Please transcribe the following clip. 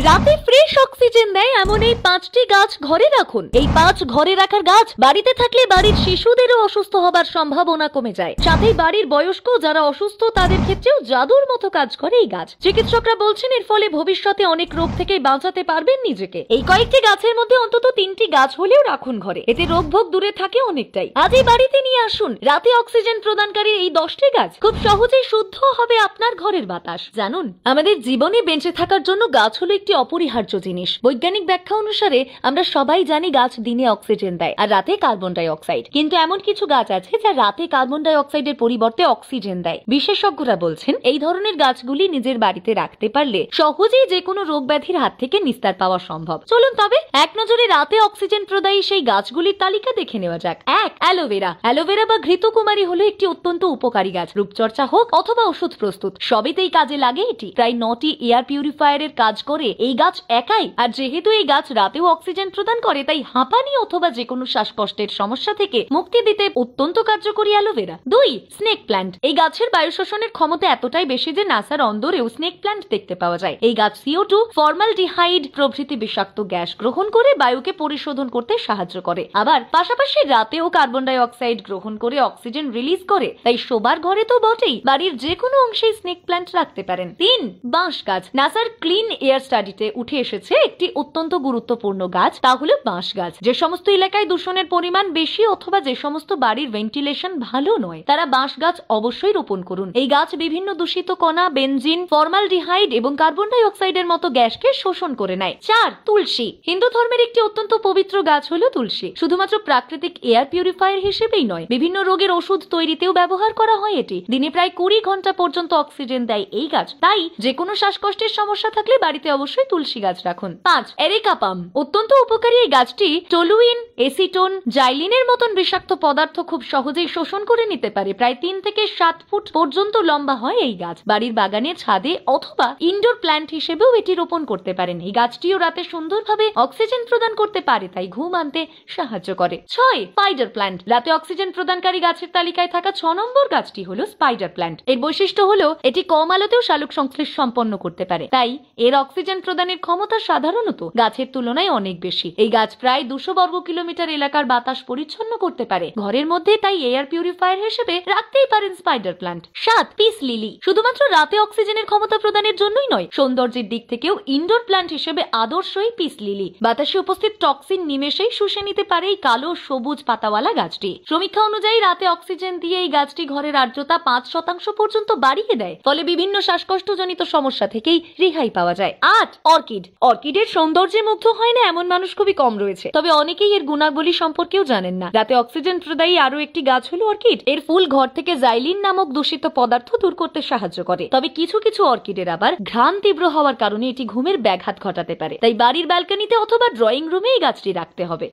রাতে fresh oxygen দেয় এমন এই 5টি গাছ ঘরে রাখুন। এই 5 ঘরে রাখার গাছ বাড়িতে থাকলে বাড়ির শিশুদেরও অসুস্থ হবার সম্ভাবনা কমে যায়। সাথে বাড়ির বয়স্ক যারা অসুস্থ তাদের ক্ষেত্রেও জাদুর মতো কাজ করে এই গাছ। চিকিৎসকরা বলছেন এর ফলে ভবিষ্যতে অনেক রোগ থেকে বাঁচাতে পারবেন নিজেকে। এই কয়েকটি গাছের মধ্যে অন্তত 3টি গাছ হলেও রাখুন ঘরে, এতে রোগ ভোগ দূরে থাকে অনেকটাই। আজই বাড়িতে নিয়ে আসুন রাতে অক্সিজেন প্রদানকারী এই 10টি গাছ। খুব সহজেই শুদ্ধ হবে আপনার ঘরের বাতাস। জানুন, আমাদের জীবনে বেঁচে থাকার জন্য গাছ হলো একটি অপরিহার্য জিনিস। বৈজ্ঞানিক ব্যাখ্যা অনুসারে আমরা সবাই জানি গাছ দিনে অক্সিজেন দেয় আর রাতে কার্বন ডাই অক্সাইড, কিন্তু এমন কিছু গাছ আছে যা রাতে কার্বন ডাই অক্সাইডের পরিবর্তে অক্সিজেন দেয়। বিশেষজ্ঞরা বলছেন এই ধরনের গাছগুলি নিজের বাড়িতে রাখতে পারলে সহজেই যে কোনো রোগ ব্যাধির হাত থেকে নিস্তার পাওয়া সম্ভব। চলুন তবে এক নজরে রাতে অক্সিজেন প্রদায়ী সেই গাছগুলির তালিকা দেখে নেওয়া যাক। 1. অ্যালোভেরা। অ্যালোভেরা বা ঘৃতকুমারী হলো একটি অত্যন্ত উপকারী গাছ। রূপচর্চা হোক অথবা ওষুধ প্রস্তুত, সবেতেই কাজে লাগে এটি। প্রায় 9টি এয়ার পিউরিফায়ারের কাজ করে এই গাছ একাই। আর যেহেতু এই গাছ রাতেও অক্সিজেন প্রদান করে, তাই হাঁপানি অথবা যে কোনো শ্বাসকষ্টের সমস্যা থেকে মুক্তি দিতে অত্যন্ত কার্যকরী অ্যালোভেরা। 2. Snake plant. এই গাছের বায়ু শোষণের ক্ষমতা এতটাই বেশি যে নাসার অন্দরেও স্নেক প্ল্যান্ট দেখতে পাওয়া যায়। এই গাছ CO2, ফর্মালডিহাইড প্রভৃতি বিষাক্ত গ্যাস গ্রহণ করে বায়ুকে পরিশোধন করতে সাহায্য করে। আবার পাশাপাশি রাতেও কার্বন ডাই অক্সাইড গ্রহণ করে অক্সিজেন রিলিজ করে। তাই শোবার ঘরে তো বটেই, বাড়ির যে কোনো অংশেই স্নেক প্ল্যান্ট রাখতে পারেন। 3. বাঁশ গাছ। নাসার ক্লিন এয়ার স্টাডিতে উঠে এসেছে একটি অত্যন্ত গুরুত্বপূর্ণ গাছ, তা হলো বাঁশ গাছ। যে সমস্ত এলাকায় দূষণের পরিমাণ বেশি অথবা যে সমস্ত বাড়ির ভেন্টিলেশন ভালো নয়, তারা বাঁশ গাছ অবশ্যই রোপণ করুন। এই গাছ বিভিন্ন দূষিত কণা, বেনজিন, ফর্মালডিহাইড এবং কার্বন ডাই অক্সাইডের মতো গ্যাসকে শোষণ করে নেয়। 4. তুলসী। হিন্দু ধর্মের একটি অত্যন্ত পবিত্র গাছ হলো তুলসী। শুধুমাত্র প্রাকৃতিক এয়ার পিউরিফায়ার হিসেবেই নয়, বিভিন্ন রোগের ওষুধ তৈরিতেও ব্যবহার করা হয় এটি। দিনে প্রায় 20 ঘন্টা পর্যন্ত অক্সিজেন দেয় এই গাছ। তাই যে কোনো শ্বাসকষ্টের সমস্যা থাকলে বাড়িতে অবশ্যই তুলসী গাছ রাখুন। 5. এরিকা পাম। অত্যন্ত উপকারী এই গাছটি টলুইন, এসিটোন, জাইলিনের মতন বিষাক্ত পদার্থ খুব সহজেই শোষণ করে নিতে পারে। প্রায় 3 থেকে 7 ফুট পর্যন্ত লম্বা হয় এই গাছ। বাড়ির বাগানের ছাদে অথবা ইনডোর প্ল্যান্ট হিসেবেও এটি রোপণ করতে পারেন। এই গাছটিও রাতে সুন্দরভাবে অক্সিজেন প্রদান করতে পারে, তাই ঘুম আনতে সাহায্য করে। 6. Spider plant. রাতে অক্সিজেন প্রদানকারী গাছের তালিকায় থাকা 6 নম্বর গাছটি হলো স্পাইডার প্ল্যান্ট। এর বৈশিষ্ট্য হলো এটি কম আলোতেও শালক সংশ্লেষ সম্পন্ন করতে পারে, তাই এর অক্সিজেন প্রদানের ক্ষমতা সাধারণত গাছের তুলনায় অনেক বেশি। এই গাছ প্রায় 200 বর্গ কিলোমিটার এলাকার বাতাস পরিচ্ছন্ন করতে পারে ঘরের মধ্যে, তাই এয়ার পিউরিফায়ার হিসেবে রাখতেই পারেন স্পাইডার প্ল্যান্ট। 7. Peace lily. শুধুমাত্র রাতে অক্সিজেনের ক্ষমতা প্রদানের জন্যই নয়, সৌন্দর্যের দিক থেকেও ইনডোর প্ল্যান্ট হিসেবে আদর্শই পিস লিলি। বাতাসে উপস্থিত টক্সিন নিমেষেই শুষে নিতে পারে এই কালো সবুজ পাতাওয়ালা গাছটি। সমীক্ষা অনুযায়ী রাতে অক্সিজেন দিয়ে এই গাছটি ঘরের আর্দ্রতা 5% পর্যন্ত বাড়িয়ে দেয়, ফলে বিভিন্ন শ্বাসকষ্টজনিত সমস্যা থেকেই রেহাই পাওয়া যায়। 8. অর্কিড। অর্কিডের সৌন্দর্যে মুগ্ধ হয় না এমন মানুষ খুবই কম রয়েছে, তবে অনেকেই এর গুণাবলী সম্পর্কেও জানেন না। রাতে অক্সিজেন প্রদায়ী আরো একটি গাছ হলো অর্কিড। এর ফুল ঘর থেকে জাইলিন নামক দূষিত পদার্থ দূর করতে সাহায্য করে, তবে কিছু কিছু অর্কিডের আবার ঘ্রাণ তীব্র হওয়ার কারণে এটি ঘুমের ব্যাঘাত ঘটাতে পারে। তাই বাড়ির ব্যালকনিতে অথবা ড্রয়িং রুমে এই গাছটি রাখতে হবে।